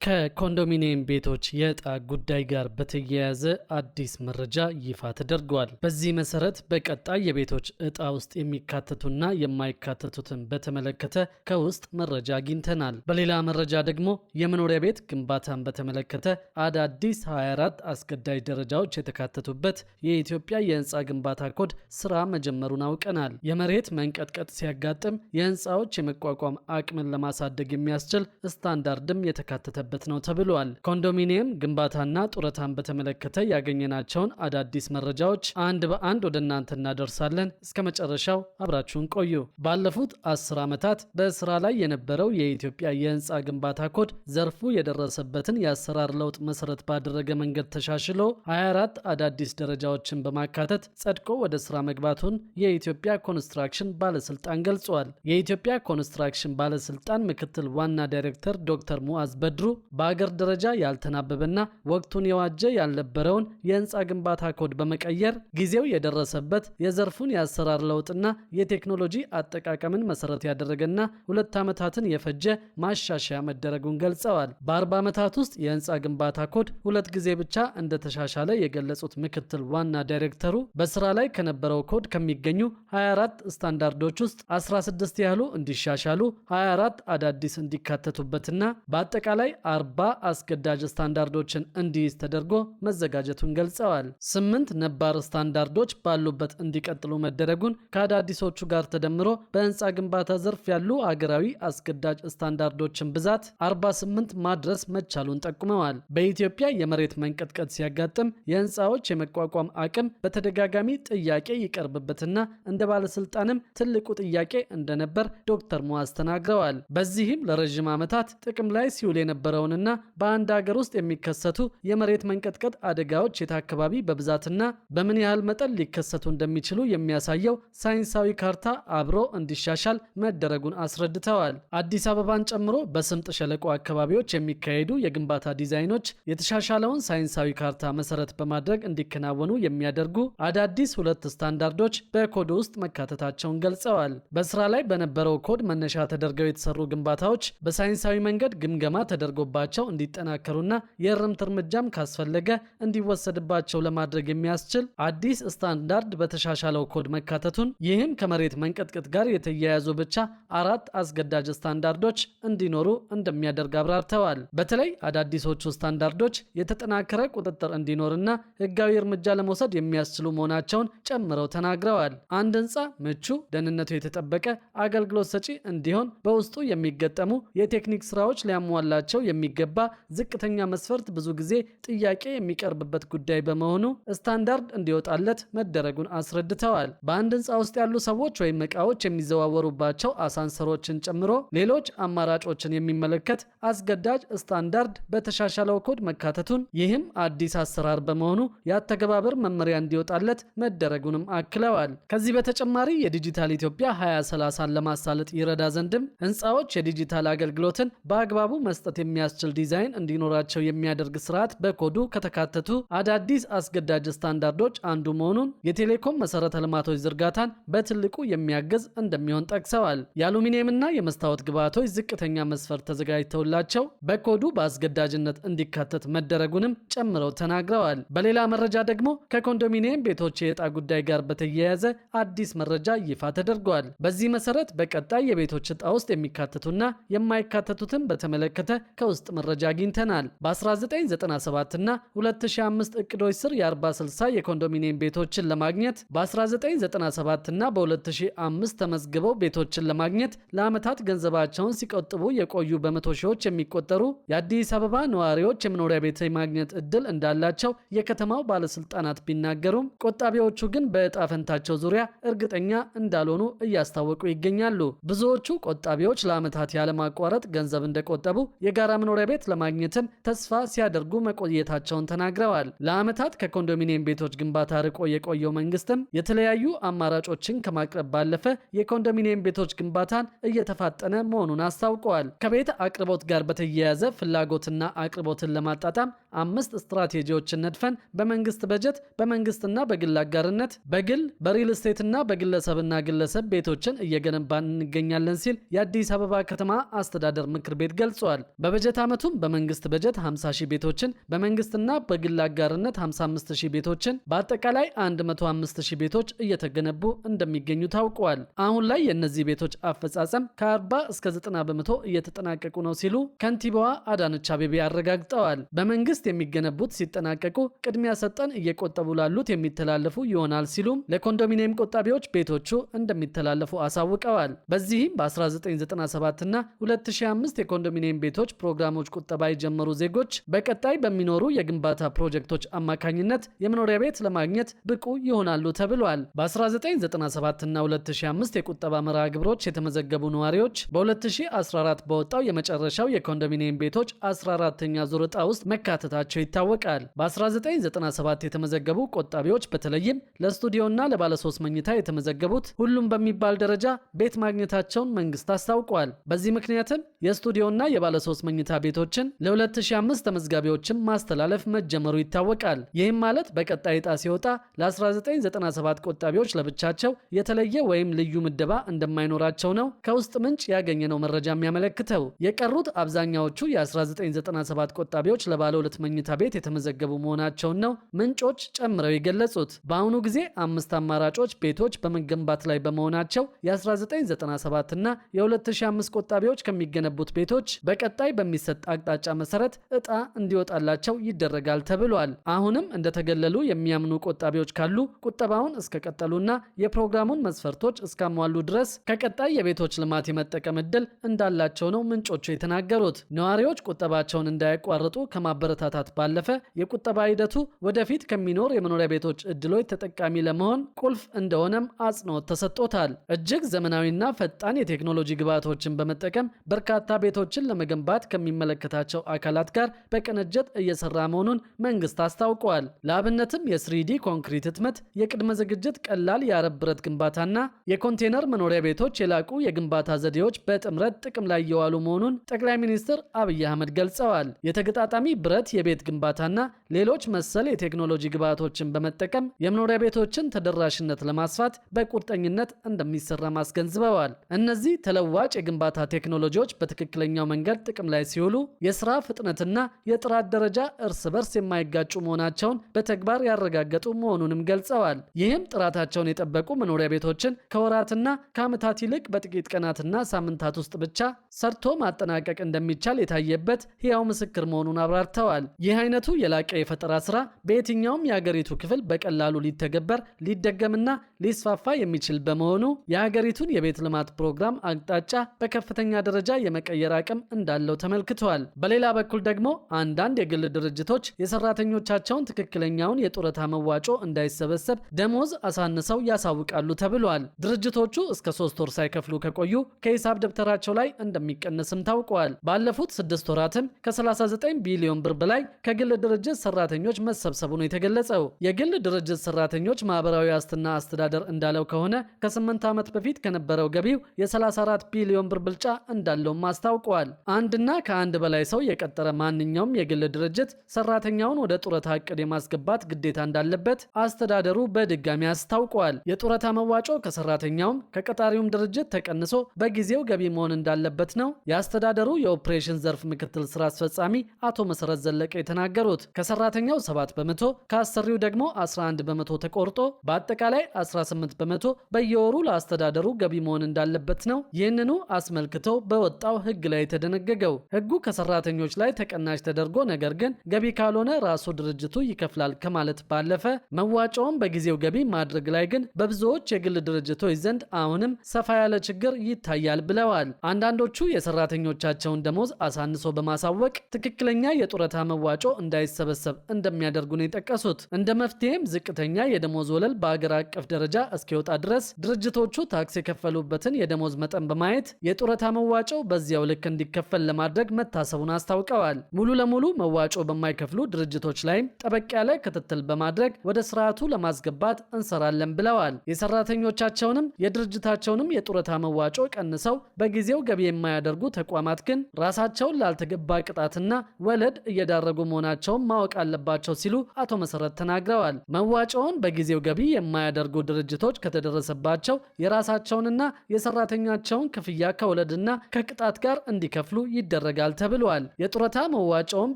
ከኮንዶሚኒየም ቤቶች የዕጣ ጉዳይ ጋር በተያያዘ አዲስ መረጃ ይፋ ተደርጓል። በዚህ መሰረት በቀጣይ የቤቶች ዕጣ ውስጥ የሚካተቱና የማይካተቱትን በተመለከተ ከውስጥ መረጃ አግኝተናል። በሌላ መረጃ ደግሞ የመኖሪያ ቤት ግንባታን በተመለከተ አዳዲስ 24 አስገዳጅ ደረጃዎች የተካተቱበት የኢትዮጵያ የህንፃ ግንባታ ኮድ ስራ መጀመሩን አውቀናል። የመሬት መንቀጥቀጥ ሲያጋጥም የህንፃዎች የመቋቋም አቅምን ለማሳደግ የሚያስችል ስታንዳርድም የተካተተበት ነው ተብሏል። ኮንዶሚኒየም ግንባታና ጡረታን በተመለከተ ያገኘናቸውን አዳዲስ መረጃዎች አንድ በአንድ ወደ እናንተ እናደርሳለን። እስከ መጨረሻው አብራችሁን ቆዩ። ባለፉት 10 ዓመታት በስራ ላይ የነበረው የኢትዮጵያ የህንፃ ግንባታ ኮድ ዘርፉ የደረሰበትን የአሰራር ለውጥ መሰረት ባደረገ መንገድ ተሻሽሎ 24 አዳዲስ ደረጃዎችን በማካተት ጸድቆ ወደ ስራ መግባቱን የኢትዮጵያ ኮንስትራክሽን ባለስልጣን ገልጿል። የኢትዮጵያ ኮንስትራክሽን ባለስልጣን ምክትል ዋና ዳይሬክተር ዶክተር ሙአዝ በድሩ በአገር ደረጃ ያልተናበበና ወቅቱን የዋጀ ያልነበረውን የህንፃ ግንባታ ኮድ በመቀየር ጊዜው የደረሰበት የዘርፉን የአሰራር ለውጥና የቴክኖሎጂ አጠቃቀምን መሰረት ያደረገና 2 ዓመታትን የፈጀ ማሻሻያ መደረጉን ገልጸዋል። በ40 ዓመታት ውስጥ የህንፃ ግንባታ ኮድ 2 ጊዜ ብቻ እንደተሻሻለ የገለጹት ምክትል ዋና ዳይሬክተሩ በስራ ላይ ከነበረው ኮድ ከሚገኙ 24 ስታንዳርዶች ውስጥ 16 ያህሉ እንዲሻሻሉ፣ 24 አዳዲስ እንዲካተቱበትና በአጠቃላይ 40 አስገዳጅ ስታንዳርዶችን እንዲይዝ ተደርጎ መዘጋጀቱን ገልጸዋል። 8 ነባር ስታንዳርዶች ባሉበት እንዲቀጥሉ መደረጉን ከአዳዲሶቹ ጋር ተደምሮ በህንፃ ግንባታ ዘርፍ ያሉ አገራዊ አስገዳጅ ስታንዳርዶችን ብዛት 48 ማድረስ መቻሉን ጠቁመዋል። በኢትዮጵያ የመሬት መንቀጥቀጥ ሲያጋጥም የህንፃዎች የመቋቋም አቅም በተደጋጋሚ ጥያቄ ይቀርብበትና እንደ ባለስልጣንም ትልቁ ጥያቄ እንደነበር ዶክተር ሙአዝ ተናግረዋል። በዚህም ለረጅም ዓመታት ጥቅም ላይ ሲውል የነበረውንና በአንድ ሀገር ውስጥ የሚከሰቱ የመሬት መንቀጥቀጥ አደጋዎች የት አካባቢ በብዛትና በምን ያህል መጠን ሊከሰቱ እንደሚችሉ የሚያሳየው ሳይንሳዊ ካርታ አብሮ እንዲሻሻል መደረጉን አስረድተዋል። አዲስ አበባን ጨምሮ በስምጥ ሸለቆ አካባቢዎች የሚካሄዱ የግንባታ ዲዛይኖች የተሻሻለውን ሳይንሳዊ ካርታ መሰረት በማድረግ እንዲከናወኑ የሚያደርጉ አዳዲስ 2 ስታንዳርዶች በኮድ ውስጥ መካተታቸውን ገልጸዋል። በስራ ላይ በነበረው ኮድ መነሻ ተደርገው የተሰሩ ግንባታዎች በሳይንሳዊ መንገድ ግምገማ ተደርጎባቸው እንዲጠናከሩና የእርምት እርምጃም ካስፈለገ እንዲወሰድባቸው ለማድረግ የሚያስችል አዲስ ስታንዳርድ በተሻሻለው ኮድ መካተቱን፣ ይህም ከመሬት መንቀጥቀጥ ጋር የተያያዙ ብቻ 4 አስገዳጅ ስታንዳርዶች እንዲኖሩ እንደሚያደርግ አብራርተዋል። በተለይ አዳዲሶቹ ስታንዳርዶች የተጠናከረ ቁጥጥር እንዲኖርና ህጋዊ እርምጃ ለመውሰድ የሚያስችሉ መሆናቸውን ጨምረው ተናግረዋል። አንድ ህንፃ ምቹ፣ ደህንነቱ የተጠበቀ አገልግሎት ሰጪ እንዲሆን በውስጡ የሚገጠሙ የቴክኒክ ስራዎች ሊያሟላቸው የሚገባ ዝቅተኛ መስፈርት ብዙ ጊዜ ጥያቄ የሚቀርብበት ጉዳይ በመሆኑ ስታንዳርድ እንዲወጣለት መደረጉን አስረድተዋል። በአንድ ህንፃ ውስጥ ያሉ ሰዎች ወይም ዕቃዎች የሚዘዋወሩባቸው አሳንሰሮችን ጨምሮ ሌሎች አማራጮችን የሚመለከት አስገዳጅ ስታንዳርድ በተሻሻለው ኮድ መካተቱን፣ ይህም አዲስ አሰራር በመሆኑ የአተገባበር መመሪያ እንዲወጣለት መደረጉንም አክለዋል። ከዚህ በተጨማሪ የዲጂታል ኢትዮጵያ 2030ን ለማሳለጥ ይረዳ ዘንድም ህንፃዎች የዲጂታል አገልግሎትን በአግባቡ መስጠት የሚያስችል ዲዛይን እንዲኖራቸው የሚያደርግ ስርዓት በኮዱ ከተካተቱ አዳዲስ አስገዳጅ ስታንዳርዶች አንዱ መሆኑን፣ የቴሌኮም መሰረተ ልማቶች ዝርጋታን በትልቁ የሚያግዝ እንደሚሆን ጠቅሰዋል። የአሉሚኒየምና የመስታወት ግብዓቶች ዝቅተኛ መስፈርት ተዘጋጅተውላቸው በኮዱ በአስገዳጅነት እንዲካተት መደረጉንም ጨምረው ተናግረዋል። በሌላ መረጃ ደግሞ ከኮንዶሚኒየም ቤቶች የዕጣ ጉዳይ ጋር በተያያዘ አዲስ መረጃ ይፋ ተደርጓል። በዚህ መሰረት በቀጣይ የቤቶች ዕጣ ውስጥ የሚካተቱና የማይካተቱትን በተመለከተ ከውስጥ መረጃ አግኝተናል። በ1997 እና 2005 እቅዶች ስር የ40/60 የኮንዶሚኒየም ቤቶችን ለማግኘት በ1997 እና በ2005 ተመዝግበው ቤቶችን ለማግኘት ለዓመታት ገንዘባቸውን ሲቆጥቡ የቆዩ በመቶ ሺዎች የሚቆጠሩ የአዲስ አበባ ነዋሪዎች የመኖሪያ ቤት የማግኘት እድል እንዳላቸው የከተማው ባለስልጣናት ቢናገሩም ቆጣቢዎቹ ግን በዕጣ ፈንታቸው ዙሪያ እርግጠኛ እንዳልሆኑ እያስታወቁ ይገኛሉ። ብዙዎቹ ቆጣቢዎች ለዓመታት ያለማቋረጥ ገንዘብ እንደቆጠቡ የጋራ መኖሪያ ቤት ለማግኘትም ተስፋ ሲያደርጉ መቆየታቸውን ተናግረዋል። ለዓመታት ከኮንዶሚኒየም ቤቶች ግንባታ ርቆ የቆየው መንግስትም የተለያዩ አማራጮችን ከማቅረብ ባለፈ የኮንዶሚኒየም ቤቶች ግንባታን እየተፋጠነ መሆኑን አስታውቀዋል። ከቤት አቅርቦት ጋር በተያያዘ ፍላጎትና አቅርቦትን ለማጣጣም 5 ስትራቴጂዎችን ነድፈን በመንግስት በጀት በመንግስትና በግል አጋርነት በግል በሪል ስቴትና በግለሰብና ግለሰብ ቤቶችን እየገነባን እንገኛለን ሲል የአዲስ አበባ ከተማ አስተዳደር ምክር ቤት ገልጿል። በበጀት በበጀት ዓመቱም በመንግስት በጀት 50,000 ቤቶችን በመንግስትና በግል አጋርነት 55,000 ቤቶችን በአጠቃላይ 105,000 ቤቶች እየተገነቡ እንደሚገኙ ታውቋል። አሁን ላይ የእነዚህ ቤቶች አፈጻጸም ከ40 እስከ 90 በመቶ እየተጠናቀቁ ነው ሲሉ ከንቲባዋ አዳነች አቤቤ አረጋግጠዋል። በመንግስት የሚገነቡት ሲጠናቀቁ ቅድሚያ ሰጠን እየቆጠቡ ላሉት የሚተላለፉ ይሆናል ሲሉም ለኮንዶሚኒየም ቆጣቢዎች ቤቶቹ እንደሚተላለፉ አሳውቀዋል። በዚህም በ1997 እና 2005 የኮንዶሚኒየም ቤቶች ፕሮግራሞች ቁጠባ የጀመሩ ዜጎች በቀጣይ በሚኖሩ የግንባታ ፕሮጀክቶች አማካኝነት የመኖሪያ ቤት ለማግኘት ብቁ ይሆናሉ ተብሏል። በ1997 እና 2005 የቁጠባ መርሃ ግብሮች የተመዘገቡ ነዋሪዎች በ2014 በወጣው የመጨረሻው የኮንዶሚኒየም ቤቶች 14ኛ ዙር ዕጣ ውስጥ መካተታቸው ይታወቃል። በ1997 የተመዘገቡ ቆጣቢዎች በተለይም ለስቱዲዮና ለባለ3 መኝታ የተመዘገቡት ሁሉም በሚባል ደረጃ ቤት ማግኘታቸውን መንግስት አስታውቋል። በዚህ ምክንያትም የስቱዲዮና የባለ3 መኝታ ቤቶችን ለ2005 ተመዝጋቢዎችን ማስተላለፍ መጀመሩ ይታወቃል። ይህም ማለት በቀጣይ ዕጣ ሲወጣ ለ1997 ቆጣቢዎች ለብቻቸው የተለየ ወይም ልዩ ምደባ እንደማይኖራቸው ነው ከውስጥ ምንጭ ያገኘነው መረጃ የሚያመለክተው። የቀሩት አብዛኛዎቹ የ1997 ቆጣቢዎች ለባለ 2 መኝታ ቤት የተመዘገቡ መሆናቸውን ነው ምንጮች ጨምረው የገለጹት። በአሁኑ ጊዜ 5 አማራጮች ቤቶች በመገንባት ላይ በመሆናቸው የ1997 እና የ2005 ቆጣቢዎች ከሚገነቡት ቤቶች በቀጣይ በሚሰጥ አቅጣጫ መሰረት ዕጣ እንዲወጣላቸው ይደረጋል ተብሏል። አሁንም እንደተገለሉ የሚያምኑ ቆጣቢዎች ካሉ ቁጠባውን እስከቀጠሉና የፕሮግራሙን መስፈርቶች እስካሟሉ ድረስ ከቀጣይ የቤቶች ልማት የመጠቀም ዕድል እንዳላቸው ነው ምንጮቹ የተናገሩት። ነዋሪዎች ቁጠባቸውን እንዳያቋርጡ ከማበረታታት ባለፈ የቁጠባ ሂደቱ ወደፊት ከሚኖር የመኖሪያ ቤቶች ዕድሎች ተጠቃሚ ለመሆን ቁልፍ እንደሆነም አጽንኦት ተሰጥቶታል። እጅግ ዘመናዊና ፈጣን የቴክኖሎጂ ግብዓቶችን በመጠቀም በርካታ ቤቶችን ለመገንባት ከሚመለከታቸው አካላት ጋር በቅንጅት እየሰራ መሆኑን መንግስት አስታውቋል። ለአብነትም የ3D ኮንክሪት ህትመት፣ የቅድመ ዝግጅት ቀላል የአረብ ብረት ግንባታና የኮንቴነር መኖሪያ ቤቶች የላቁ የግንባታ ዘዴዎች በጥምረት ጥቅም ላይ እየዋሉ መሆኑን ጠቅላይ ሚኒስትር አብይ አህመድ ገልጸዋል። የተገጣጣሚ ብረት የቤት ግንባታና ሌሎች መሰል የቴክኖሎጂ ግብዓቶችን በመጠቀም የመኖሪያ ቤቶችን ተደራሽነት ለማስፋት በቁርጠኝነት እንደሚሰራ አስገንዝበዋል። እነዚህ ተለዋጭ የግንባታ ቴክኖሎጂዎች በትክክለኛው መንገድ ጥቅም ላይ ሲውሉ የስራ ፍጥነትና የጥራት ደረጃ እርስ በርስ የማይጋጩ መሆናቸውን በተግባር ያረጋገጡ መሆኑንም ገልጸዋል። ይህም ጥራታቸውን የጠበቁ መኖሪያ ቤቶችን ከወራትና ከዓመታት ይልቅ በጥቂት ቀናትና ሳምንታት ውስጥ ብቻ ሰርቶ ማጠናቀቅ እንደሚቻል የታየበት ሕያው ምስክር መሆኑን አብራርተዋል። ይህ አይነቱ የላቀ የፈጠራ ስራ በየትኛውም የሀገሪቱ ክፍል በቀላሉ ሊተገበር ሊደገምና ሊስፋፋ የሚችል በመሆኑ የሀገሪቱን የቤት ልማት ፕሮግራም አቅጣጫ በከፍተኛ ደረጃ የመቀየር አቅም እንዳለው ተመልክቷል። በሌላ በኩል ደግሞ አንዳንድ የግል ድርጅቶች የሰራተኞቻቸውን ትክክለኛውን የጡረታ መዋጮ እንዳይሰበሰብ ደሞዝ አሳንሰው ያሳውቃሉ ተብሏል። ድርጅቶቹ እስከ 3 ወር ሳይከፍሉ ከቆዩ ከሂሳብ ደብተራቸው ላይ እንደሚቀነስም ታውቋል። ባለፉት 6 ወራትም ከ39 ቢሊዮን ብር በላይ ከግል ድርጅት ሰራተኞች መሰብሰቡ ነው የተገለጸው። የግል ድርጅት ሰራተኞች ማህበራዊ ዋስትና አስተዳደር እንዳለው ከሆነ ከ8 ዓመት በፊት ከነበረው ገቢው የ34 ቢሊዮን ብር ብልጫ እንዳለውም አስታውቋል። አንድና ከአንድ በላይ ሰው የቀጠረ ማንኛውም የግል ድርጅት ሰራተኛውን ወደ ጡረታ እቅድ የማስገባት ግዴታ እንዳለበት አስተዳደሩ በድጋሚ አስታውቋል። የጡረታ መዋጮ ከሰራተኛውም ከቀጣሪውም ድርጅት ተቀንሶ በጊዜው ገቢ መሆን እንዳለበት ነው የአስተዳደሩ የኦፕሬሽን ዘርፍ ምክትል ስራ አስፈጻሚ አቶ መሰረት ዘለቀ የተናገሩት። ከሰራተኛው 7 በመቶ ከአሰሪው ደግሞ 11 በመቶ ተቆርጦ በአጠቃላይ 18 በመቶ በየወሩ ለአስተዳደሩ ገቢ መሆን እንዳለበት ነው ይህንኑ አስመልክቶ በወጣው ህግ ላይ የተደነገገው። ህጉ ከሰራተኞች ላይ ተቀናሽ ተደርጎ ነገር ግን ገቢ ካልሆነ ራሱ ድርጅቱ ይከፍላል ከማለት ባለፈ መዋጮውን በጊዜው ገቢ ማድረግ ላይ ግን በብዙዎች የግል ድርጅቶች ዘንድ አሁንም ሰፋ ያለ ችግር ይታያል ብለዋል። አንዳንዶቹ የሰራተኞቻቸውን ደሞዝ አሳንሶ በማሳወቅ ትክክለኛ የጡረታ መዋጮ እንዳይሰበሰብ እንደሚያደርጉ ነው የጠቀሱት። እንደ መፍትሄም ዝቅተኛ የደሞዝ ወለል በአገር አቀፍ ደረጃ እስኪወጣ ድረስ ድርጅቶቹ ታክስ የከፈሉበትን የደሞዝ መጠን በማየት የጡረታ መዋጮው በዚያው ልክ እንዲከፈል ለማድረግ መታሰቡን አስታውቀዋል። ሙሉ ለሙሉ መዋጮ በማይከፍሉ ድርጅቶች ላይም ጠበቅ ያለ ክትትል በማድረግ ወደ ስርዓቱ ለማስገባት እንሰራለን ብለዋል። የሰራተኞቻቸውንም የድርጅታቸውንም የጡረታ መዋጮ ቀንሰው በጊዜው ገቢ የማያደርጉ ተቋማት ግን ራሳቸውን ላልተገባ ቅጣትና ወለድ እየዳረጉ መሆናቸውን ማወቅ አለባቸው ሲሉ አቶ መሰረት ተናግረዋል። መዋጮውን በጊዜው ገቢ የማያደርጉ ድርጅቶች ከተደረሰባቸው የራሳቸውንና የሰራተኛቸውን ክፍያ ከወለድና ከቅጣት ጋር እንዲከፍሉ ይደረጋል ይደረጋል ተብሏል። የጡረታ መዋጮውን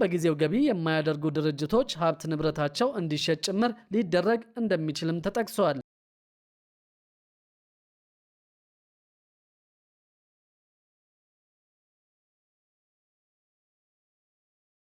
በጊዜው ገቢ የማያደርጉ ድርጅቶች ሀብት ንብረታቸው እንዲሸጥ ጭምር ሊደረግ እንደሚችልም ተጠቅሷል።